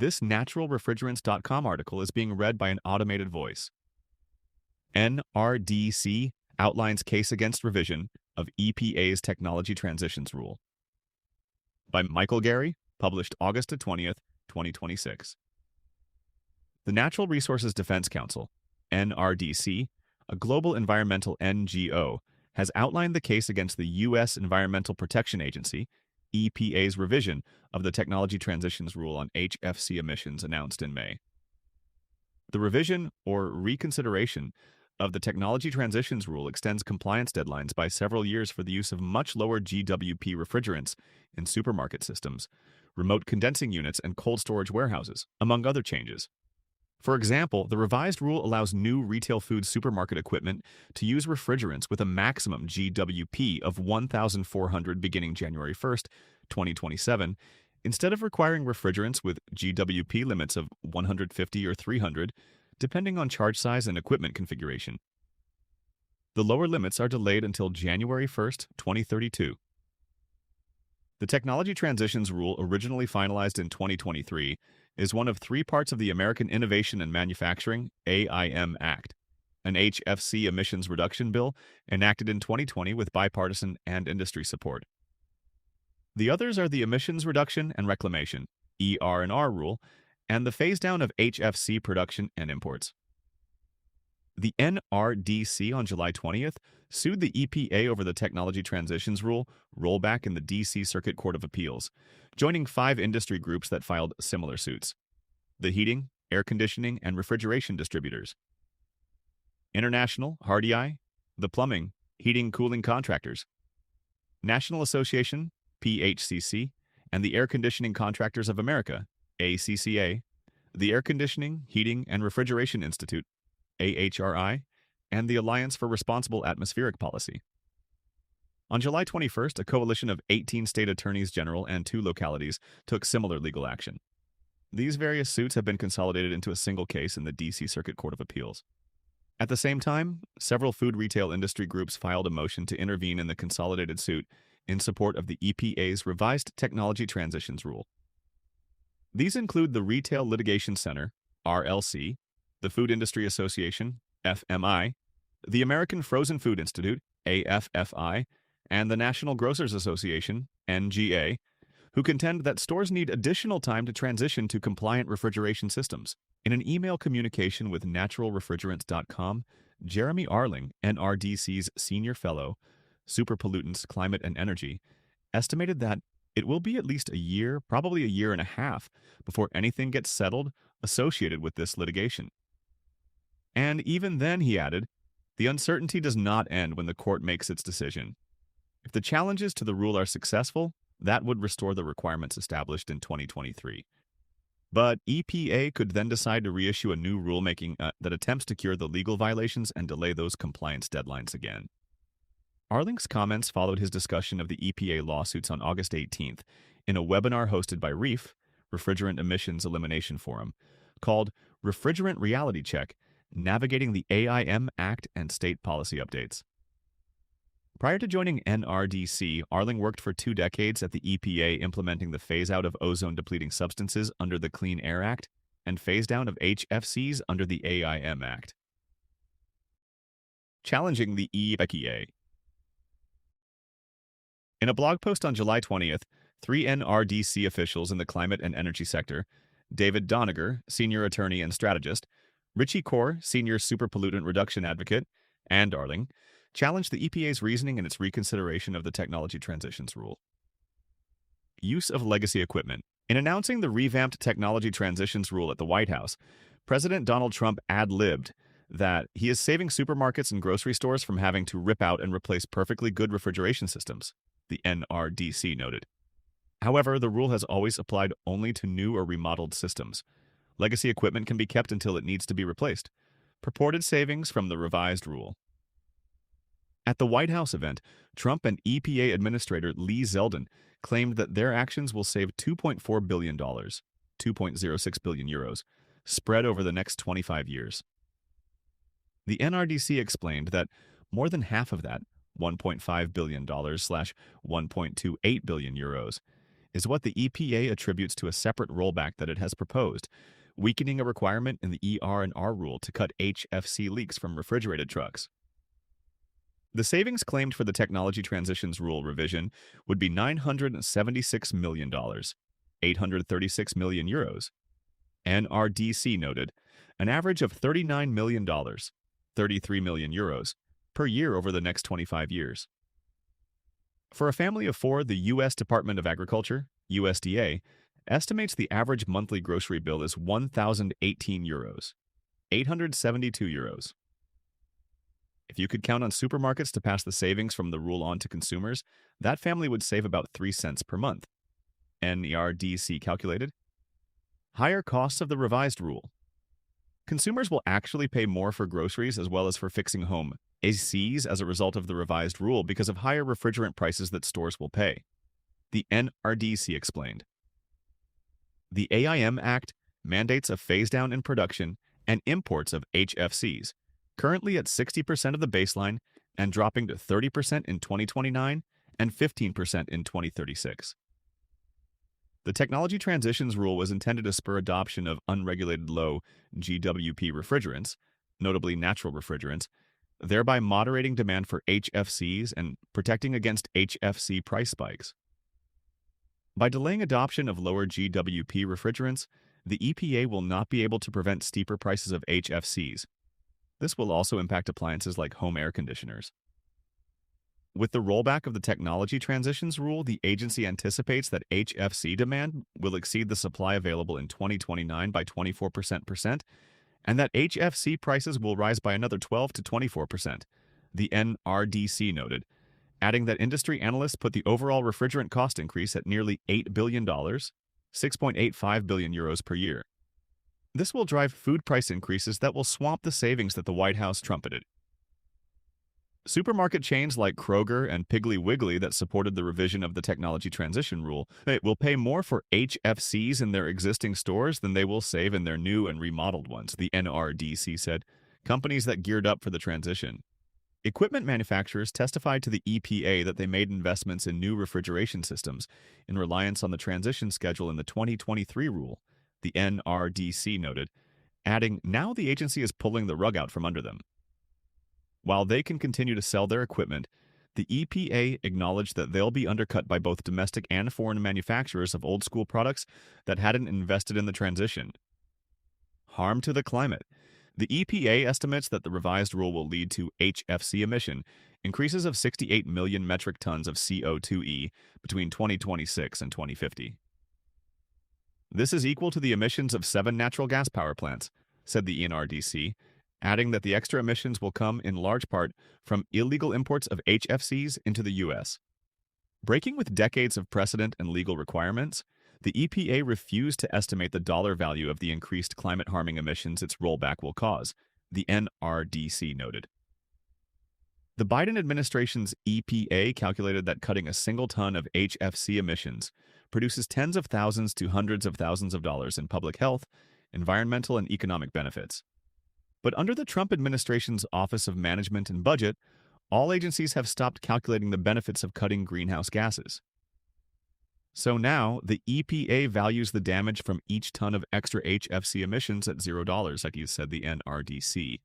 This naturalrefrigerants.com article is being read by an automated voice. NRDC outlines case against revision of EPA's Technology Transitions Rule. By Michael Gary, published August 20th, 2026. The Natural Resources Defense Council, NRDC, a global environmental NGO, has outlined the case against the U.S. Environmental Protection Agency, EPA's revision of the Technology Transitions Rule on HFC emissions announced in May. The revision, or reconsideration, of the Technology Transitions Rule extends compliance deadlines by several years for the use of much lower GWP refrigerants in supermarket systems, remote condensing units, and cold storage warehouses, among other changes. For example, the revised rule allows new retail food supermarket equipment to use refrigerants with a maximum GWP of 1,400 beginning January 1st, 2027, instead of requiring refrigerants with GWP limits of 150 or 300, depending on charge size and equipment configuration. The lower limits are delayed until January 1st, 2032. The Technology Transitions Rule, originally finalized in 2023, is one of three parts of the American Innovation and Manufacturing (AIM) Act, an HFC emissions reduction bill enacted in 2020 with bipartisan and industry support. The others are the Emissions Reduction and Reclamation (ER&R) rule and the phase-down of HFC production and imports. The NRDC on July 20th sued the EPA over the Technology Transitions Rule rollback in the D.C. Circuit Court of Appeals, joining 5 industry groups that filed similar suits: the heating, air conditioning, and refrigeration distributors, International, Hardy-I, the plumbing, heating, cooling contractors, National Association, PHCC, and the Air Conditioning Contractors of America, ACCA, the Air Conditioning, Heating, and Refrigeration Institute, AHRI, and the Alliance for Responsible Atmospheric Policy. On July 21st, a coalition of 18 state attorneys general and 2 localities took similar legal action. These various suits have been consolidated into a single case in the D.C. Circuit Court of Appeals. At the same time, several food retail industry groups filed a motion to intervene in the consolidated suit in support of the EPA's revised Technology Transitions Rule. These include the Retail Litigation Center, RLC, the Food Industry Association, FMI, the American Frozen Food Institute, AFFI, and the National Grocers Association, NGA, who contend that stores need additional time to transition to compliant refrigeration systems. In an email communication with naturalrefrigerants.com, Jeremy Arling, NRDC's Senior Fellow, Superpollutants, Climate and Energy, estimated that it will be at least a year, probably a year and a half, before anything gets settled associated with this litigation. And even then, he added, the uncertainty does not end when the court makes its decision. If the challenges to the rule are successful, that would restore the requirements established in 2023. But EPA could then decide to reissue a new rulemaking that attempts to cure the legal violations and delay those compliance deadlines again. Arling's comments followed his discussion of the EPA lawsuits on August 18th in a webinar hosted by REEF, Refrigerant Emissions Elimination Forum, called Refrigerant Reality Check: Navigating the AIM Act and State Policy Updates. Prior to joining NRDC, Arling worked for 2 decades at the EPA implementing the phase-out of ozone-depleting substances under the Clean Air Act and phase-down of HFCs under the AIM Act. Challenging the EPA. In a blog post on July 20th, 3 NRDC officials in the climate and energy sector, David Doniger, senior attorney and strategist, Richie Kaur, senior superpollutant reduction advocate, and Arling, challenged the EPA's reasoning in its reconsideration of the Technology Transitions Rule. Use of legacy equipment. In announcing the revamped Technology Transitions Rule at the White House, President Donald Trump ad-libbed that he is saving supermarkets and grocery stores from having to rip out and replace perfectly good refrigeration systems, the NRDC noted. However, the rule has always applied only to new or remodeled systems. Legacy equipment can be kept until it needs to be replaced. Purported savings from the revised rule. At the White House event, Trump and EPA Administrator Lee Zeldin claimed that their actions will save $2.4 billion, 2.06 billion euros, spread over the next 25 years. The NRDC explained that more than half of that, $1.5 billion / 1.28 billion euros, is what the EPA attributes to a separate rollback that it has proposed, weakening a requirement in the ER&R rule to cut HFC leaks from refrigerated trucks. The savings claimed for the Technology Transitions Rule revision would be $976 million, 836 million euros. NRDC noted, an average of $39 million, 33 million euros, per year over the next 25 years. For a family of four, the U.S. Department of Agriculture, USDA, estimates the average monthly grocery bill is 1,018 euros, 872 euros. If you could count on supermarkets to pass the savings from the rule on to consumers, that family would save about 3 cents per month. NRDC calculated. Higher costs of the revised rule. Consumers will actually pay more for groceries as well as for fixing home ACs as a result of the revised rule because of higher refrigerant prices that stores will pay. The NRDC explained. The AIM Act mandates a phase-down in production and imports of HFCs, currently at 60% of the baseline and dropping to 30% in 2029 and 15% in 2036. The Technology Transitions Rule was intended to spur adoption of unregulated low GWP refrigerants, notably natural refrigerants, thereby moderating demand for HFCs and protecting against HFC price spikes. By delaying adoption of lower GWP refrigerants, the EPA will not be able to prevent steeper prices of HFCs. This will also impact appliances like home air conditioners. With the rollback of the Technology Transitions Rule, the agency anticipates that HFC demand will exceed the supply available in 2029 by 24%, and that HFC prices will rise by another 12 to 24%, the NRDC noted, adding that industry analysts put the overall refrigerant cost increase at nearly $8 billion, 6.85 billion euros per year. This will drive food price increases that will swamp the savings that the White House trumpeted. Supermarket chains like Kroger and Piggly Wiggly that supported the revision of the Technology Transition Rule will pay more for HFCs in their existing stores than they will save in their new and remodeled ones, the NRDC said, companies that geared up for the transition. Equipment manufacturers testified to the EPA that they made investments in new refrigeration systems in reliance on the transition schedule in the 2023 rule, the NRDC noted, adding, now the agency is pulling the rug out from under them. While they can continue to sell their equipment, the EPA acknowledged that they'll be undercut by both domestic and foreign manufacturers of old-school products that hadn't invested in the transition. Harm to the climate. The EPA estimates that the revised rule will lead to HFC emission increases of 68 million metric tons of CO2e between 2026 and 2050. This is equal to the emissions of 7 natural gas power plants, said the NRDC, adding that the extra emissions will come in large part from illegal imports of HFCs into the U.S. Breaking with decades of precedent and legal requirements, the EPA refused to estimate the dollar value of the increased climate-harming emissions its rollback will cause, the NRDC noted. The Biden administration's EPA calculated that cutting a single ton of HFC emissions produces tens of thousands to hundreds of thousands of dollars in public health, environmental, and economic benefits. But under the Trump administration's Office of Management and Budget, all agencies have stopped calculating the benefits of cutting greenhouse gases. So now, the EPA values the damage from each ton of extra HFC emissions at $0, like you said, the NRDC.